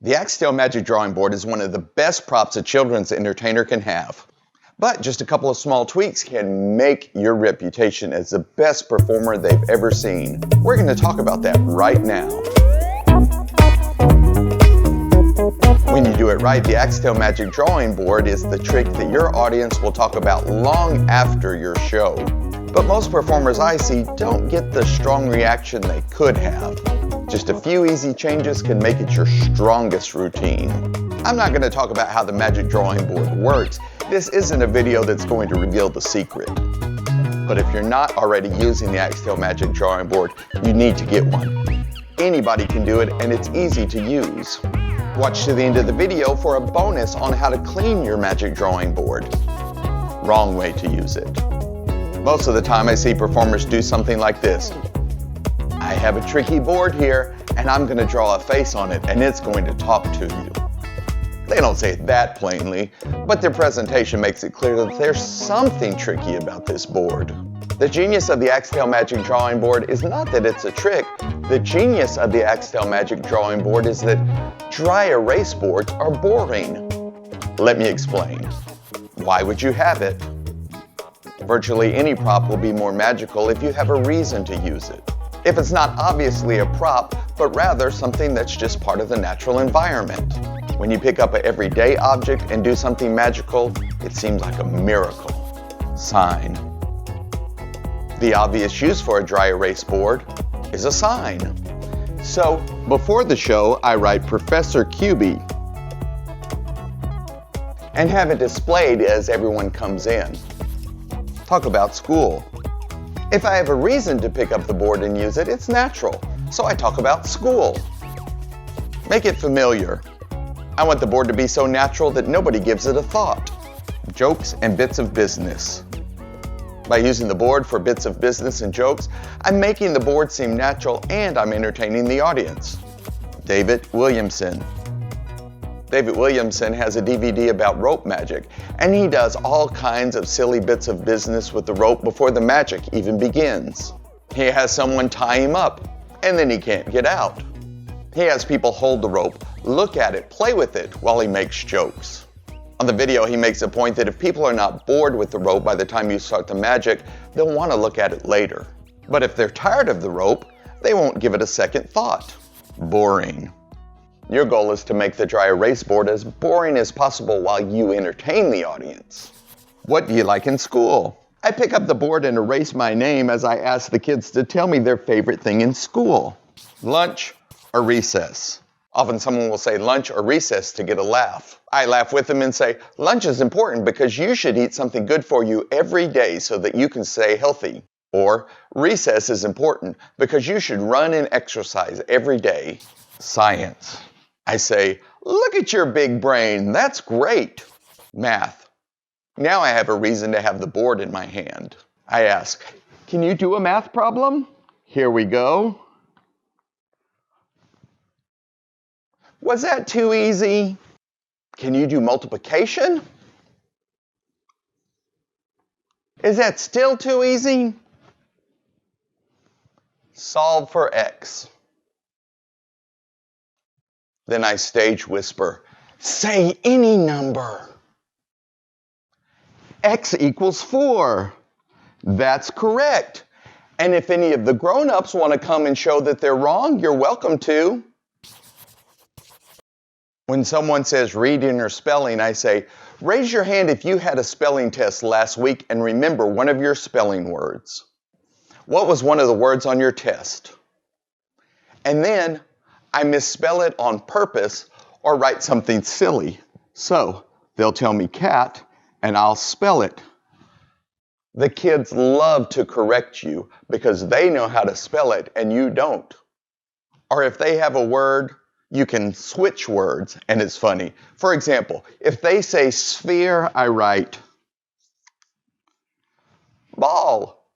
The Axtell Magic Drawing Board is one of the best props a children's entertainer can have. But just a couple of small tweaks can make your reputation as the best performer they've ever seen. We're going to talk about that right now. When you do it right, the Axtell Magic Drawing Board is the trick that your audience will talk about long after your show. But most performers I see don't get the strong reaction they could have. Just a few easy changes can make it your strongest routine. I'm not going to talk about how the Magic Drawing Board works. This isn't a video that's going to reveal the secret. But if you're not already using the Axtell Magic Drawing Board, you need to get one. Anybody can do it, and it's easy to use. Watch to the end of the video for a bonus on how to clean your Magic Drawing Board. Wrong way to use it. Most of the time I see performers do something like this. I have a tricky board here, and I'm going to draw a face on it, and it's going to talk to you. They don't say it that plainly, but their presentation makes it clear that there's something tricky about this board. The genius of the Axtell Magic Drawing Board is not that it's a trick. The genius of the Axtell Magic Drawing Board is that dry erase boards are boring. Let me explain. Why would you have it? Virtually any prop will be more magical if you have a reason to use it. If it's not obviously a prop, but rather something that's just part of the natural environment. When you pick up an everyday object and do something magical, it seems like a miracle. Sign. The obvious use for a dry erase board is a sign. So, before the show, I write Professor QB and have it displayed as everyone comes in. Talk about school. If I have a reason to pick up the board and use it, it's natural. So I talk about school. Make it familiar. I want the board to be so natural that nobody gives it a thought. Jokes and bits of business. By using the board for bits of business and jokes, I'm making the board seem natural and I'm entertaining the audience. David Williamson. David Williamson has a DVD about rope magic, and he does all kinds of silly bits of business with the rope before the magic even begins. He has someone tie him up, and then he can't get out. He has people hold the rope, look at it, play with it while he makes jokes. On the video, he makes a point that if people are not bored with the rope by the time you start the magic, they'll want to look at it later. But if they're tired of the rope, they won't give it a second thought. Boring. Your goal is to make the dry erase board as boring as possible while you entertain the audience. What do you like in school? I pick up the board and erase my name as I ask the kids to tell me their favorite thing in school. Lunch or recess? Often someone will say lunch or recess to get a laugh. I laugh with them and say, lunch is important because you should eat something good for you every day so that you can stay healthy. Or recess is important because you should run and exercise every day. Science. I say, look at your big brain, that's great. Math. Now I have a reason to have the board in my hand. I ask, can you do a math problem? Here we go. Was that too easy? Can you do multiplication? Is that still too easy? Solve for X. Then I stage whisper, say any number. X equals 4. That's correct. And if any of the grown-ups want to come and show that they're wrong, you're welcome to. When someone says reading or spelling, I say, raise your hand if you had a spelling test last week and remember one of your spelling words. What was one of the words on your test? And then I misspell it on purpose or write something silly. So they'll tell me cat and I'll spell it. The kids love to correct you because they know how to spell it and you don't. Or if they have a word, you can switch words and it's funny. For example, if they say sphere, I write ball.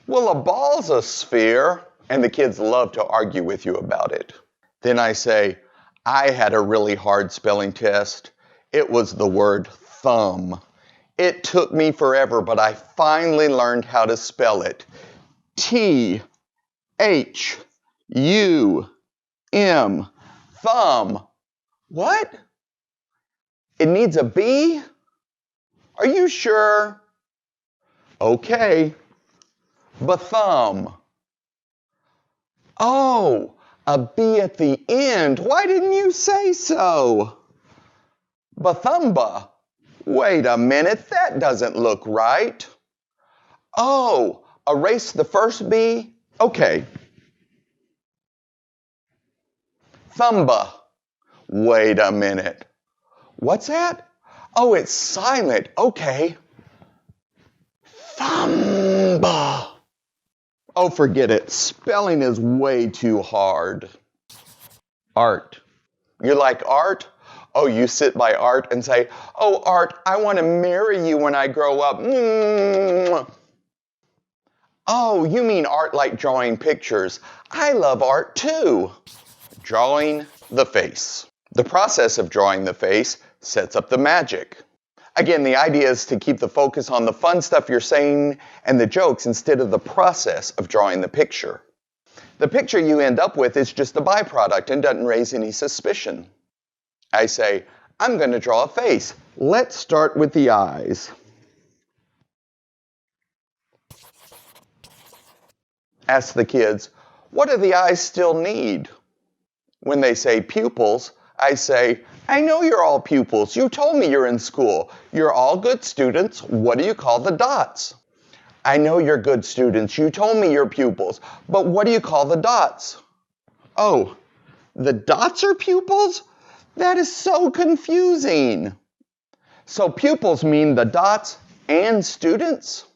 Well, a ball's a sphere, and the kids love to argue with you about it. Then I say, I had a really hard spelling test. It was the word thumb. It took me forever, but I finally learned how to spell it. T-H-U-M, thumb. What? It needs a B? Are you sure? Okay. Thumb. Oh, a B at the end. Why didn't you say so? Bathumba. Wait a minute, that doesn't look right. Oh, erase the first B? Okay. Thumba. Wait a minute. What's that? Oh, it's silent. Okay. Thumba. Oh, forget it. Spelling is way too hard. Art. You like art? Oh, you sit by Art and say, oh, Art, I want to marry you when I grow up. Mm. Oh, you mean art like drawing pictures. I love art too. Drawing the face. The process of drawing the face sets up the magic. Again, the idea is to keep the focus on the fun stuff you're saying and the jokes instead of the process of drawing the picture. The picture you end up with is just a byproduct and doesn't raise any suspicion. I say, I'm going to draw a face. Let's start with the eyes. Ask the kids, what do the eyes still need? When they say pupils, I say, I know you're all pupils. You told me you're in school. You're all good students. What do you call the dots? I know you're good students. You told me you're pupils. But what do you call the dots? Oh, the dots are pupils? That is so confusing. So pupils mean the dots and students?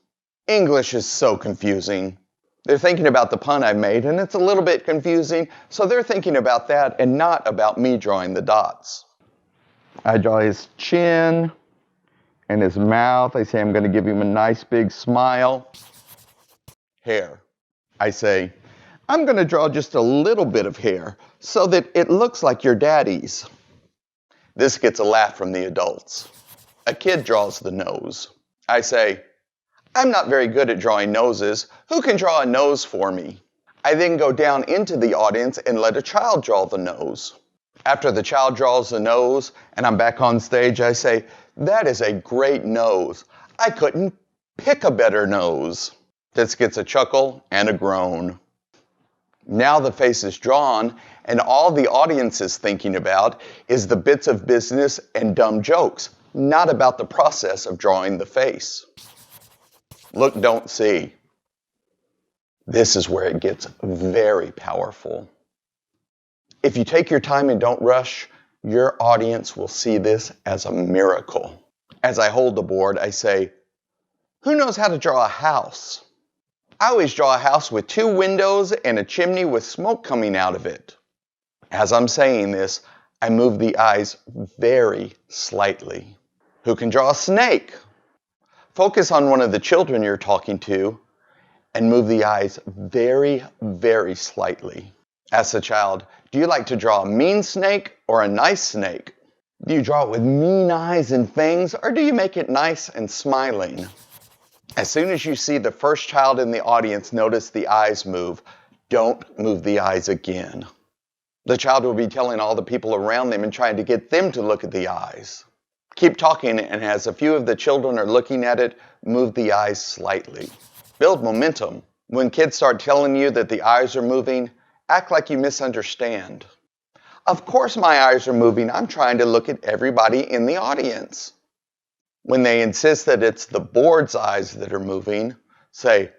English is so confusing. They're thinking about the pun I made, and it's a little bit confusing, so they're thinking about that and not about me drawing the dots. I draw his chin and his mouth. I say I'm going to give him a nice big smile. Hair. I say, I'm going to draw just a little bit of hair so that it looks like your daddy's. This gets a laugh from the adults. A kid draws the nose. I say, I'm not very good at drawing noses. Who can draw a nose for me? I then go down into the audience and let a child draw the nose. After the child draws the nose and I'm back on stage, I say, that is a great nose. I couldn't pick a better nose. This gets a chuckle and a groan. Now the face is drawn, and all the audience is thinking about is the bits of business and dumb jokes, not about the process of drawing the face. Look, don't see. This is where it gets very powerful. If you take your time and don't rush, your audience will see this as a miracle. As I hold the board, I say, who knows how to draw a house? I always draw a house with 2 windows and a chimney with smoke coming out of it. As I'm saying this, I move the eyes very slightly. Who can draw a snake? Focus on one of the children you're talking to and move the eyes very, very slightly. Ask the child, do you like to draw a mean snake or a nice snake? Do you draw it with mean eyes and fangs, or do you make it nice and smiling? As soon as you see the first child in the audience notice the eyes move, don't move the eyes again. The child will be telling all the people around them and trying to get them to look at the eyes. Keep talking, and as a few of the children are looking at it, move the eyes slightly. Build momentum. When kids start telling you that the eyes are moving, act like you misunderstand. Of course my eyes are moving. I'm trying to look at everybody in the audience. When they insist that it's the board's eyes that are moving, say,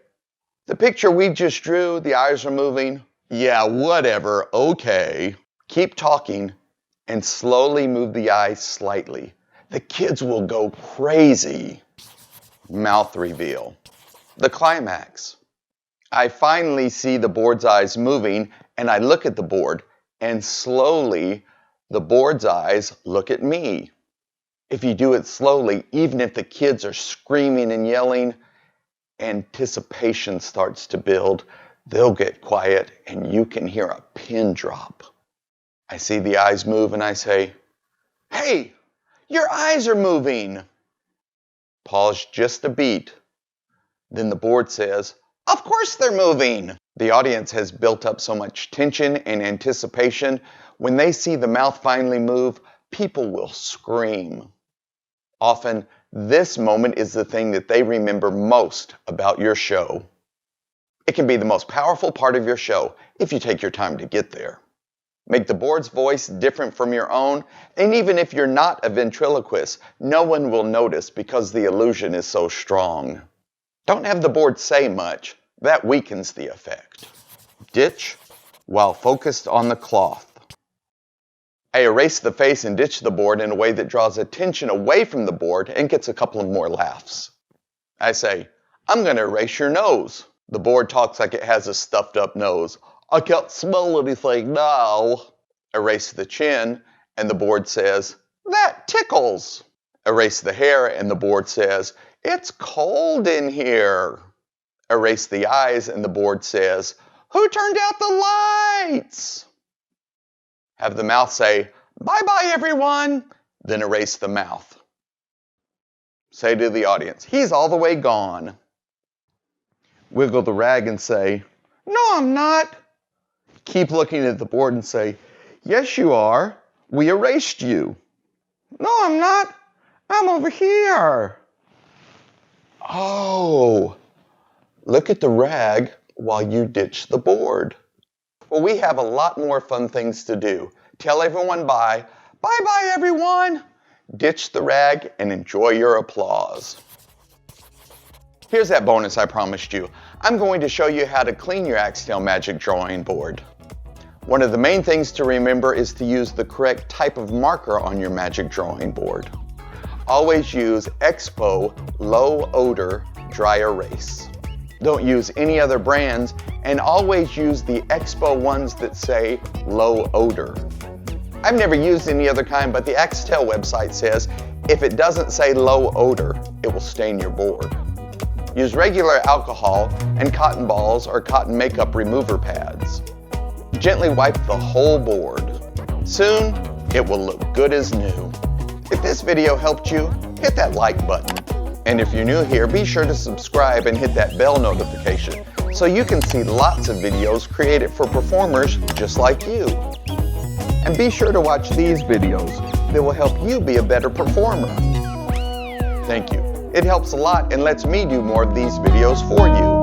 the picture we just drew, the eyes are moving. Yeah, whatever, okay. Keep talking and slowly move the eyes slightly. The kids will go crazy. Mouth reveal. The climax. I finally see the board's eyes moving, and I look at the board, and slowly the board's eyes look at me. If you do it slowly, even if the kids are screaming and yelling, anticipation starts to build. They'll get quiet, and you can hear a pin drop. I see the eyes move, and I say, hey, your eyes are moving. Pause just a beat. Then the board says, of course they're moving. The audience has built up so much tension and anticipation. When they see the mouth finally move, people will scream. Often, this moment is the thing that they remember most about your show. It can be the most powerful part of your show if you take your time to get there. Make the board's voice different from your own, and even if you're not a ventriloquist, no one will notice because the illusion is so strong. Don't have the board say much. That weakens the effect. Ditch while focused on the cloth. I erase the face and ditch the board in a way that draws attention away from the board and gets a couple of more laughs. I say, I'm going to erase your nose. The board talks like it has a stuffed up nose. I can't smell anything now. Erase the chin, and the board says, that tickles. Erase the hair, and the board says, it's cold in here. Erase the eyes, and the board says, who turned out the lights? Have the mouth say, bye-bye, everyone. Then erase the mouth. Say to the audience, he's all the way gone. Wiggle the rag and say, no, I'm not. Keep looking at the board and say, yes, you are. We erased you. No, I'm not. I'm over here. Oh, look at the rag while you ditch the board. Well, we have a lot more fun things to do. Tell everyone bye. Bye-bye, everyone. Ditch the rag and enjoy your applause. Here's that bonus I promised you. I'm going to show you how to clean your Axtell Magic Drawing Board. One of the main things to remember is to use the correct type of marker on your Magic Drawing Board. Always use Expo Low Odor Dry Erase. Don't use any other brands, and always use the Expo ones that say low odor. I've never used any other kind, but the Axtell website says if it doesn't say low odor, it will stain your board. Use regular alcohol and cotton balls or cotton makeup remover pads. Gently wipe the whole board. Soon, it will look good as new. If this video helped you, hit that like button. And if you're new here, be sure to subscribe and hit that bell notification so you can see lots of videos created for performers just like you. And be sure to watch these videos that will help you be a better performer. Thank you. It helps a lot and lets me do more of these videos for you.